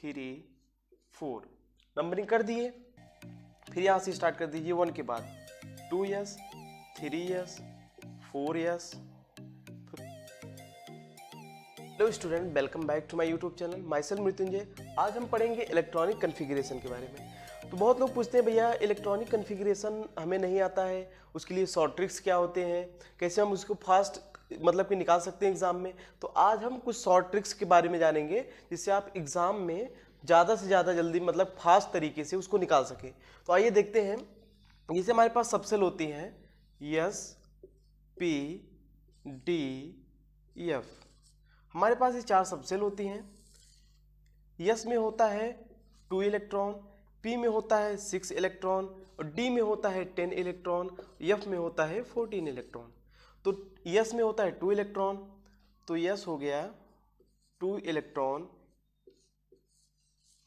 3 4 numbering कर दिए। फिर यहाँ से स्टार्ट कर दीजिए 1 के बाद 2s 3s 4s। Hello student, welcome back to my YouTube channel. Myself Mrityunjay. आज हम पढ़ेंगे इलेक्ट्रॉनिक कन्फिग्रेशन के बारे में। तो बहुत लोग पूछते हैं भैया इलेक्ट्रॉनिक कन्फिग्रेशन हमें नहीं आता है, उसके लिए शॉर्ट ट्रिक्स क्या होते हैं, कैसे हम उसको फास्ट मतलब कि निकाल सकते हैं एग्जाम में। तो आज हम कुछ शॉर्ट ट्रिक्स के बारे में जानेंगे जिससे आप एग्जाम में ज़्यादा से ज़्यादा जल्दी मतलब फास्ट तरीके से उसको निकाल सकें। तो आइए देखते हैं। जैसे हमारे पास सबसेल होती हैं S P D F। हमारे पास ये 4 सबसेल होती हैं। S में होता है 2 इलेक्ट्रॉन, P में होता है 6 इलेक्ट्रॉन और D में होता है 10 इलेक्ट्रॉन, F में होता है 14 इलेक्ट्रॉन। तो S में होता है 2 इलेक्ट्रॉन, तो S हो गया 2 इलेक्ट्रॉन।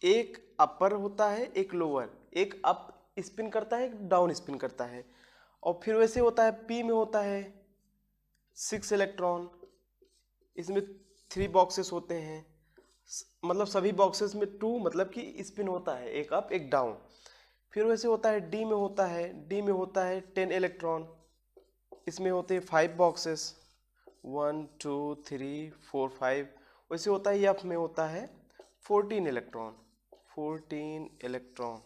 एक अपर होता है एक लोअर, एक अप स्पिन करता है एक डाउन स्पिन करता है। और फिर वैसे होता है P में होता है 6 इलेक्ट्रॉन, इसमें 3 बॉक्सेस होते हैं, मतलब सभी बॉक्सेस में 2 मतलब कि स्पिन होता है, एक अप एक डाउन। फिर वैसे होता है D में होता है 10 इलेक्ट्रॉन, इसमें होते हैं 5 बॉक्सेस 1 2 3 4 5। वैसे होता है F में होता है 14 इलेक्ट्रॉन,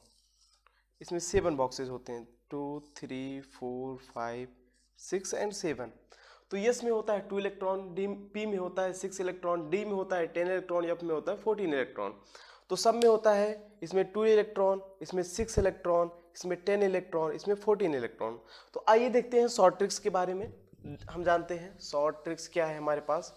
इसमें 7 बॉक्सेस होते हैं 2 3 4 5 6 एंड 7। तो S में होता है 2 इलेक्ट्रॉन, P में होता है 6 इलेक्ट्रॉन, D में होता है 10 इलेक्ट्रॉन, F में होता है 14 इलेक्ट्रॉन। तो सब में होता है इसमें 2 इलेक्ट्रॉन, इसमें 6 इलेक्ट्रॉन, इसमें 10 इलेक्ट्रॉन, इसमें 14 इलेक्ट्रॉन। तो आइए देखते हैं शॉर्ट ट्रिक्स के बारे में। हम जानते हैं शॉर्ट ट्रिक्स क्या है हमारे पास,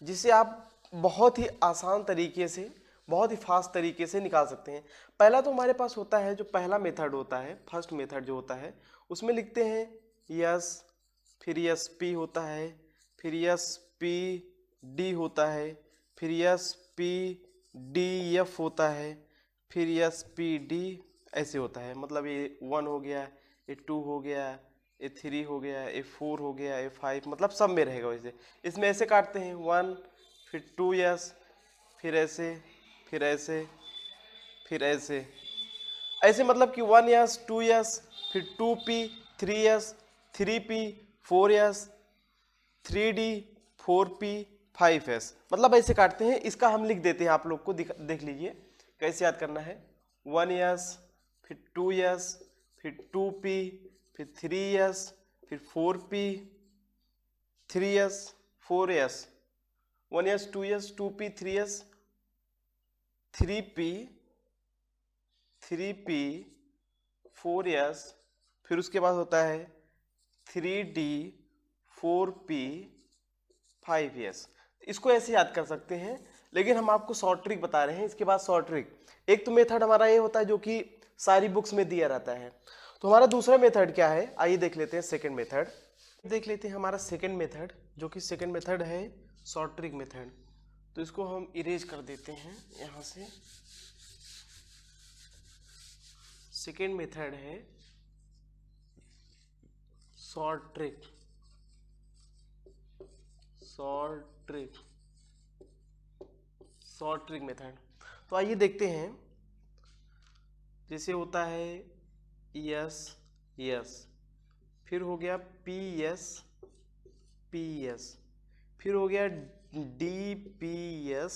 जिसे आप बहुत ही आसान तरीके से बहुत ही फास्ट तरीके से निकाल सकते हैं। पहला तो हमारे पास होता है जो पहला मेथड होता है, फर्स्ट मेथड जो होता है उसमें लिखते हैं S, फिर S P होता है, फिर S P D होता है, फिर S P D F होता है, फिर S P D ऐसे होता है। मतलब ये 1 हो गया, ये 2 हो गया, ये 3 हो गया, ये 4 हो गया, ये 5, मतलब सब में रहेगा वैसे। इसमें ऐसे काटते हैं 1 फिर 2S फिर ऐसे फिर ऐसे फिर ऐसे ऐसे, मतलब कि 1S 2S फिर 2P 3S 3P 4S 3D 4P 5S, मतलब ऐसे काटते हैं। इसका हम लिख देते हैं, आप लोग को देख लीजिए कैसे याद करना है। 1S फिर 2S फिर 2P फिर 3S फिर 4P 3S 4S 1S 2S 2P 3S 3P 4S, फिर उसके बाद होता है 3D 4P 5S। इसको ऐसे याद कर सकते हैं, लेकिन हम आपको शॉर्ट ट्रिक बता रहे हैं। इसके बाद शॉर्ट ट्रिक, एक तो मेथड हमारा ये होता है जो कि सारी बुक्स में दिया रहता है। तो हमारा दूसरा मेथड क्या है, आइए देख लेते हैं। सेकंड मेथड देख लेते हैं। हमारा सेकंड मेथड जो कि सेकंड मेथड है शॉर्ट ट्रिक मेथड। तो इसको हम इरेज कर देते हैं यहाँ से। सेकेंड मेथड है शॉर्ट ट्रिक मेथड। तो आइए देखते हैं। जैसे होता है S फिर हो गया PS फिर हो गया DPS।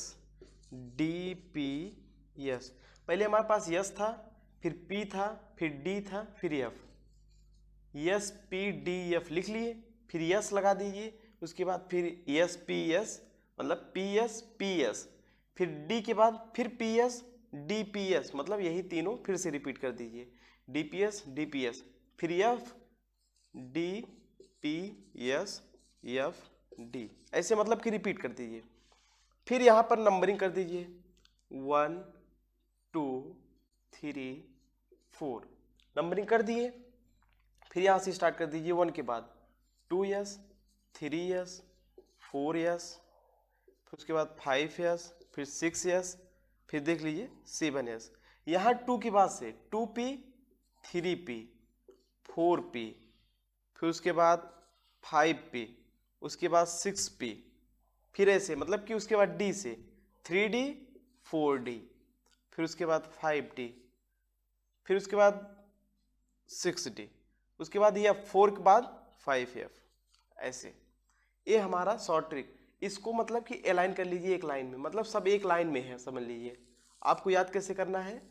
पहले हमारे पास S था, फिर P था, फिर D था, फिर F। S P D F लिख लिए, फिर S लगा दीजिए, उसके बाद फिर S P S मतलब PS फिर D के बाद फिर PS DPS, मतलब यही तीनों फिर से रिपीट कर दीजिए। DPS फिर F DPS F D, ऐसे मतलब कि रिपीट कर दीजिए। फिर यहाँ पर नंबरिंग कर दीजिए 1 2 3 4 नंबरिंग कर दिए। फिर यहाँ से स्टार्ट कर दीजिए 1 के बाद 2S 3S 4S, फिर उसके बाद 5S, फिर 6S, फिर देख लीजिए 7S। यहाँ 2 के बाद से 2P 3P 4P, फिर उसके बाद 5P, उसके बाद 6P, फिर ऐसे मतलब कि उसके बाद D से 3D 4D, फिर उसके बाद 5D, फिर उसके बाद 6D, उसके बाद ये 4 के बाद 5F, ऐसे। ये हमारा शॉर्ट ट्रिक। इसको मतलब कि अलाइन कर लीजिए एक लाइन में, मतलब सब एक लाइन में है, समझ लीजिए। आपको याद कैसे करना है,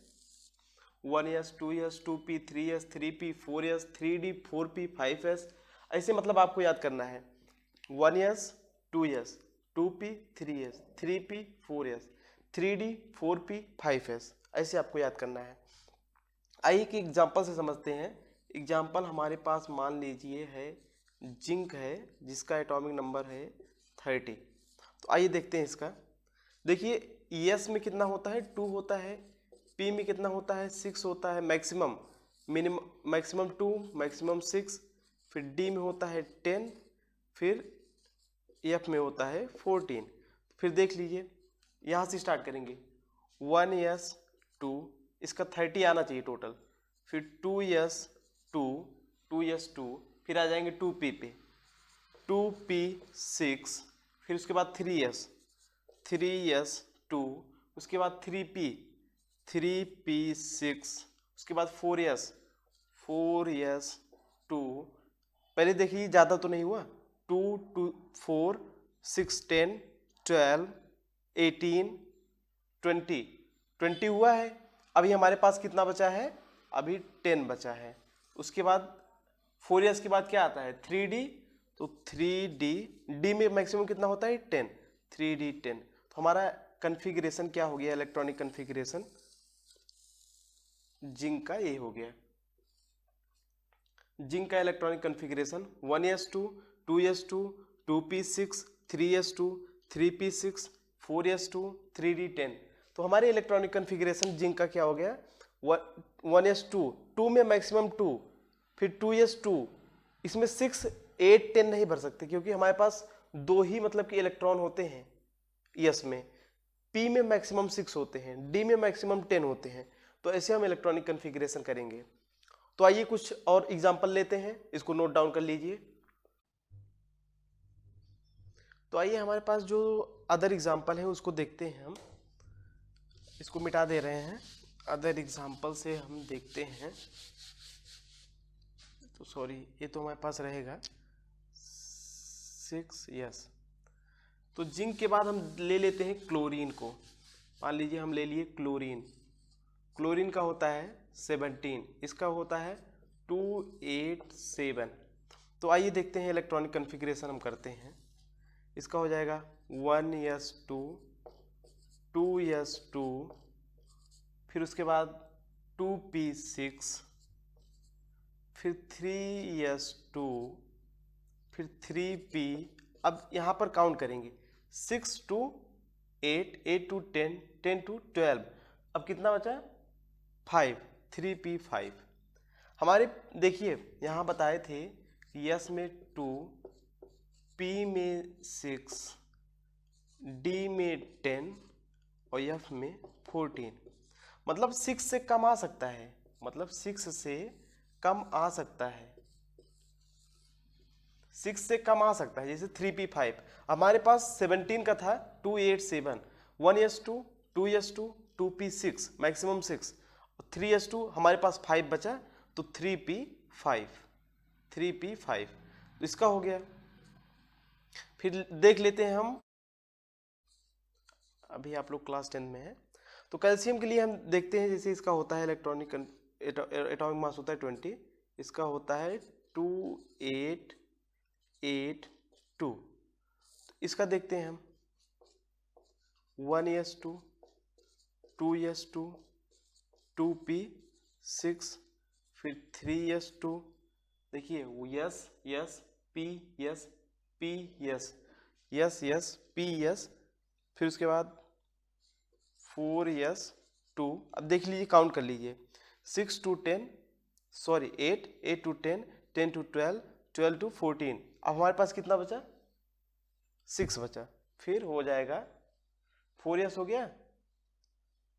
1S 2S 2P 3S 3P 4S 3D 4P 5S, ऐसे मतलब आपको याद करना है 1S 2S 2P 3S 3P 4S 3D 4P 5S, ऐसे आपको याद करना है। आइए कि एग्जाम्पल से समझते हैं। एग्जाम्पल हमारे पास मान लीजिए है जिंक है, जिसका एटॉमिक नंबर है 30। तो आइए देखते हैं इसका। देखिए एस में कितना होता है, 2 होता है, पी में कितना होता है, 6 होता है, मैक्सिमम मिनिमम मैक्सिमम 2 मैक्सिमम 6, फिर डी में होता है 10, फिर एफ में होता है 14। फिर देख लीजिए यहाँ से स्टार्ट करेंगे 1S 2, इसका 30 आना चाहिए टोटल, फिर 2S 2 2S 2, फिर आ जाएंगे 2P पे 2P 6, फिर उसके बाद 3S 2, उसके बाद 3P 6, उसके बाद 4S 2। पहले देखिए ज़्यादा तो नहीं हुआ, 2 2 4 6 10 12 18 20 हुआ है। अभी हमारे पास कितना बचा है, अभी 10 बचा है। उसके बाद 4S के बाद क्या आता है 3D, तो 3D, डी में मैक्सिमम कितना होता है 10, 3D 10। तो हमारा कन्फिग्रेशन क्या हो गया, इलेक्ट्रॉनिक कन्फिग्रेशन जिंक का ये हो गया। जिंक का electronic configuration 1S2 2S2 2P6 3S2 3P6 4S2 3D10। तो हमारे इलेक्ट्रॉनिक कन्फिग्रेशन जिंक का क्या हो गया, 1S2 2 में मैक्सिमम 2, फिर 2S2, इसमें 6 8 10 नहीं भर सकते क्योंकि हमारे पास 2 ही मतलब कि इलेक्ट्रॉन होते हैं एस में, पी में मैक्सिमम 6 होते हैं, डी में मैक्सिमम 10 होते हैं। तो ऐसे हम इलेक्ट्रॉनिक कन्फिग्रेशन करेंगे। तो आइए कुछ और एग्जाम्पल लेते हैं, इसको नोट डाउन कर लीजिए। तो आइए हमारे पास जो अदर एग्जाम्पल है उसको देखते हैं हम। इसको मिटा दे रहे हैं, अदर एग्जाम्पल से हम देखते हैं। तो सॉरी, ये तो हमारे पास रहेगा 6 यस। तो जिंक के बाद हम ले लेते हैं क्लोरीन को। मान लीजिए हम ले लिए क्लोरीन। क्लोरीन का होता है 17, इसका होता है 287। तो आइए देखते हैं इलेक्ट्रॉनिक कन्फिग्रेशन हम करते हैं। इसका हो जाएगा 1S2 2S2, फिर उसके बाद 2P6, फिर 3S2, फिर 3P। अब यहाँ पर काउंट करेंगे 6 to 8 8 to 10 10 to 12। अब कितना बचा 5, 3P5। हमारे देखिए यहाँ बताए थे यस में 2, P में 6, D में 10 और F में 14। मतलब 6 से कम आ सकता है, मतलब 6 से कम आ सकता है, 6 से कम आ सकता है। जैसे 3P5 हमारे पास 17 का था 287, 1S2 2S2 2P6 maximum 6, 3S2 हमारे पास 5 बचा तो 3P5 तो इसका हो गया। फिर देख लेते हैं हम, अभी आप लोग क्लास 10 में है। तो कैल्शियम के लिए हम देखते हैं, जैसे इसका होता है इलेक्ट्रॉनिक एटॉमिक मास होता है 20, इसका होता है 2882। इसका देखते हैं हम 1S2 2S2 2P6, फिर 3S2, देखिए yes yes P yes P yes yes yes P yes, फिर उसके बाद 4S2। अब देख लीजिए, काउंट कर लीजिए 6 to 10 sorry 8 8 to 10 10 to 12 12 to 14। अब हमारे पास कितना बचा 6 बचा, फिर हो जाएगा 4S हो गया,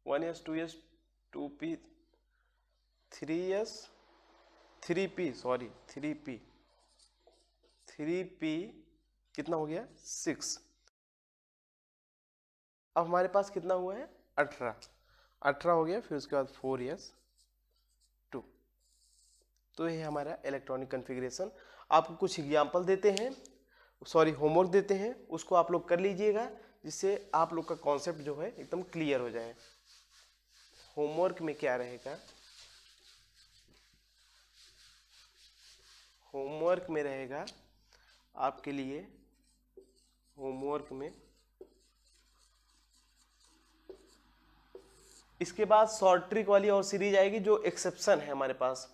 1S 2S 2P 3S 3P sorry 3P कितना हो गया 6। अब हमारे पास कितना हुआ है 18 हो गया, फिर उसके बाद 4s 2। तो ये हमारा इलेक्ट्रॉनिक कॉन्फ़िगरेशन। आपको कुछ एग्जाम्पल देते हैं, सॉरी होमवर्क देते हैं, उसको आप लोग कर लीजिएगा, जिससे आप लोग का कॉन्सेप्ट जो है एकदम क्लियर हो जाए। होमवर्क में क्या रहेगा, होमवर्क में रहेगा आपके लिए, होमवर्क में इसके बाद शॉर्ट ट्रिक वाली और सीरीज आएगी, जो एक्सेप्शन है हमारे पास,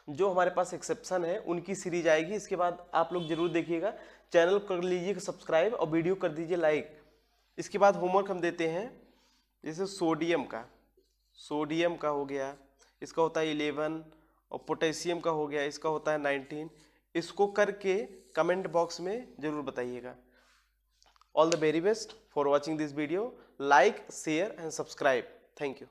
जो हमारे पास एक्सेप्शन है उनकी सीरीज आएगी। इसके बाद आप लोग जरूर देखिएगा, चैनल कर लीजिए सब्सक्राइब और वीडियो कर दीजिए लाइक। इसके बाद होमवर्क हम देते हैं, जैसे सोडियम का हो गया, इसका होता है 11, और पोटेशियम का हो गया, इसका होता है 19। इसको करके कमेंट बॉक्स में जरूर बताइएगा। All the very best for watching this video, like share and subscribe. Thank you.